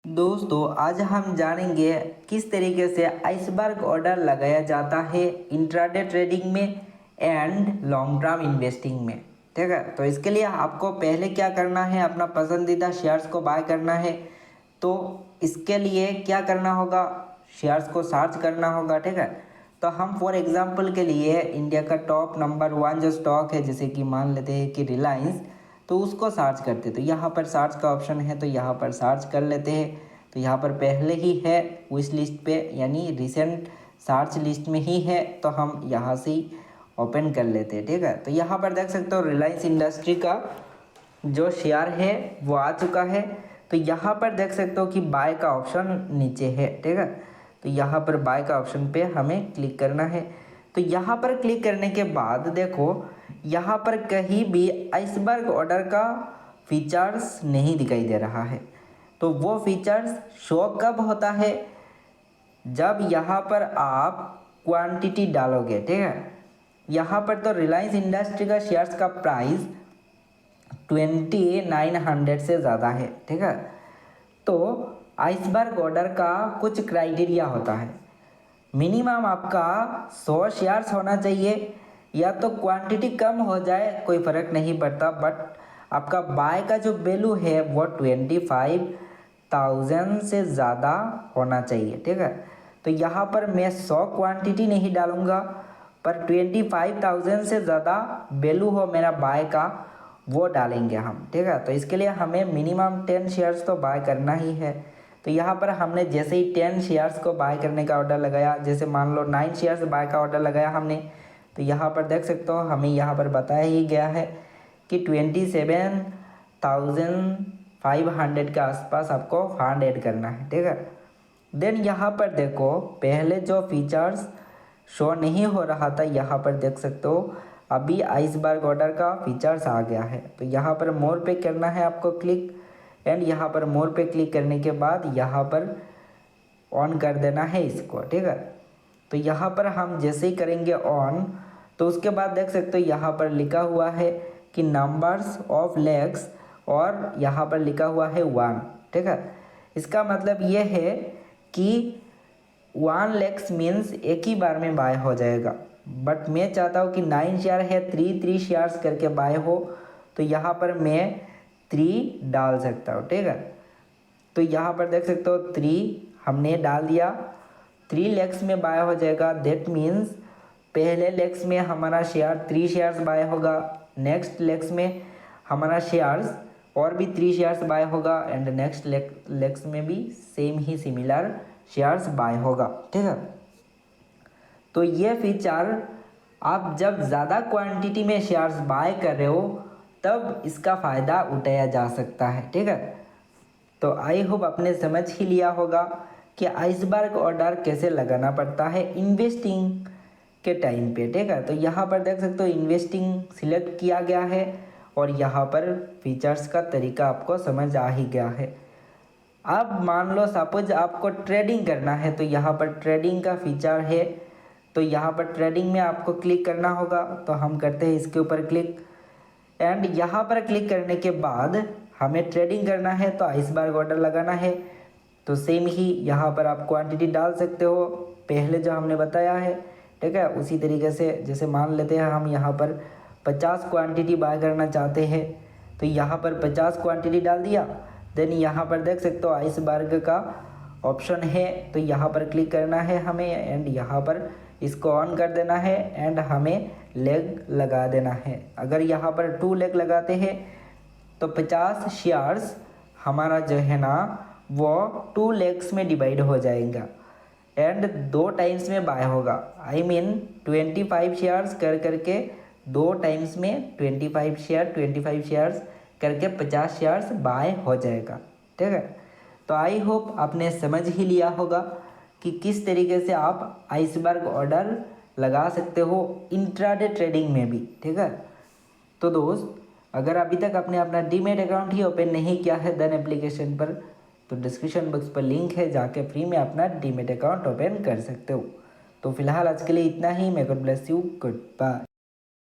दोस्तों आज हम जानेंगे किस तरीके से आइसबर्ग ऑर्डर लगाया जाता है इंट्राडे ट्रेडिंग में एंड लॉन्ग टर्म इन्वेस्टिंग में। ठीक है, तो इसके लिए आपको पहले क्या करना है, अपना पसंदीदा शेयर्स को बाय करना है। तो इसके लिए क्या करना होगा, शेयर्स को सर्च करना होगा। ठीक है, तो हम फॉर एग्जांपल के लिए इंडिया का टॉप नंबर 1 जो स्टॉक है, जैसे कि मान लेते हैं कि रिलायंस, तो उसको सर्च करते। तो यहाँ पर सर्च का ऑप्शन है, तो यहाँ पर सर्च कर लेते हैं। तो यहाँ पर पहले ही है विश लिस्ट पे, यानी रिसेंट सर्च लिस्ट में ही है, तो हम यहाँ से ही ओपन कर लेते हैं। ठीक है, तो यहाँ पर देख सकते हो रिलायंस इंडस्ट्री का जो शेयर है वो आ चुका है। तो यहाँ पर देख सकते हो कि बाय का ऑप्शन नीचे है। ठीक है, तो यहाँ पर बाय का ऑप्शन पे हमें क्लिक करना है। तो यहाँ पर क्लिक करने के बाद देखो यहाँ पर कहीं भी आइसबर्ग ऑर्डर का फीचर्स नहीं दिखाई दे रहा है। तो वो फीचर्स शो कब होता है, जब यहाँ पर आप क्वांटिटी डालोगे। ठीक है, यहाँ पर तो रिलायंस इंडस्ट्री का शेयर्स का प्राइस 2900 से ज़्यादा है। ठीक है, तो आइसबर्ग ऑर्डर का कुछ क्राइटेरिया होता है। मिनिमम आपका 100 शेयर्स होना चाहिए, या तो क्वांटिटी कम हो जाए कोई फ़र्क नहीं पड़ता, बट आपका बाय का जो वैल्यू है वो 25,000 से ज़्यादा होना चाहिए। ठीक है, तो यहाँ पर मैं 100 क्वांटिटी नहीं डालूँगा, पर 25,000 से ज़्यादा वैल्यू हो मेरा बाय का वो डालेंगे हम। ठीक है, तो इसके लिए हमें मिनिमम 10 शेयर्स तो बाय करना ही है। तो यहाँ पर हमने जैसे ही 10 शेयर्स को बाय करने का ऑर्डर लगाया, जैसे मान लो 9 शेयर्स बाय का ऑर्डर लगाया हमने, तो यहाँ पर देख सकते हो हमें यहाँ पर बताया ही गया है कि 27,500 के आसपास आपको फंड ऐड करना है। ठीक है, देन यहाँ पर देखो पहले जो फीचर्स शो नहीं हो रहा था, यहाँ पर देख सकते हो अभी आइसबर्ग ऑर्डर का फीचर्स आ गया है। तो यहाँ पर मोर पे करना है आपको क्लिक, एंड यहाँ पर मोर पे क्लिक करने के बाद यहाँ पर ऑन कर देना है इसको। ठीक है, तो यहाँ पर हम जैसे ही करेंगे ऑन, तो उसके बाद देख सकते हो यहाँ पर लिखा हुआ है कि नंबर्स ऑफ लेग्स, और यहाँ पर लिखा हुआ है 1। ठीक है, इसका मतलब ये है कि 1 लेग्स मीन्स एक ही बार में बाय हो जाएगा, बट मैं चाहता हूँ कि 9 शेयर है, 3 शेयर्स करके बाय हो, तो यहाँ पर मैं 3 डाल सकता हूँ। ठीक है, तो यहाँ पर देख सकते हो 3 हमने डाल दिया, 3 लेग्स में बाय हो जाएगा। दैट मीन्स पहले लेग्स में हमारा शेयर 3 शेयर्स बाय होगा, नेक्स्ट लेग्स में हमारा शेयर्स और भी 3 शेयर्स बाय होगा, एंड नेक्स्ट लेग्स में भी सेम ही सिमिलर शेयर्स बाय होगा। ठीक है, तो ये फीचर आप जब ज़्यादा क्वांटिटी में शेयर्स बाय कर रहे हो तब इसका फ़ायदा उठाया जा सकता है। ठीक है, तो आई होप आपने समझ ही लिया होगा कि आइसबर्ग ऑर्डर कैसे लगाना पड़ता है इन्वेस्टिंग के टाइम पे। ठीक है, तो यहाँ पर देख सकते हो इन्वेस्टिंग सिलेक्ट किया गया है, और यहाँ पर फीचर्स का तरीका आपको समझ आ ही गया है। अब मान लो सपोज आपको ट्रेडिंग करना है, तो यहाँ पर ट्रेडिंग का फीचर है, तो यहाँ पर ट्रेडिंग में आपको क्लिक करना होगा। तो हम करते हैं इसके ऊपर क्लिक, एंड यहाँ पर क्लिक करने के बाद हमें ट्रेडिंग करना है, तो आइसबर्ग ऑर्डर लगाना है। तो सेम ही यहाँ पर आप क्वांटिटी डाल सकते हो, पहले जो हमने बताया है। ठीक है, उसी तरीके से जैसे मान लेते हैं हम यहाँ पर 50 क्वांटिटी बाय करना चाहते हैं, तो यहाँ पर 50 क्वांटिटी डाल दिया। देन यहाँ पर देख सकते हो आइसबर्ग का ऑप्शन है, तो यहाँ पर क्लिक करना है हमें, एंड यहाँ पर इसको ऑन कर देना है, एंड हमें लेग लगा देना है। अगर यहाँ पर 2 लेग लगाते हैं तो 50 शेयर्स हमारा जो है ना वो 2 लेग्स में डिवाइड हो जाएगा, एंड 2 टाइम्स में बाय होगा। आई मीन 25 शेयर्स कर करके 2 टाइम्स में 25 शेयर्स करके 50 शेयर्स बाय हो जाएगा। ठीक है, तो आई होप आपने समझ ही लिया होगा कि किस तरीके से आप आइसबर्ग ऑर्डर लगा सकते हो इंट्राडे ट्रेडिंग में भी। ठीक है, तो दोस्त अगर अभी तक आपने अपना डीमेट अकाउंट ही ओपन नहीं किया है देन एप्लीकेशन पर, तो डिस्क्रिप्शन बॉक्स पर लिंक है, जाके फ्री में अपना डीमेट अकाउंट ओपन कर सकते हो। तो फिलहाल आज के लिए इतना ही। May God bless you, good bye.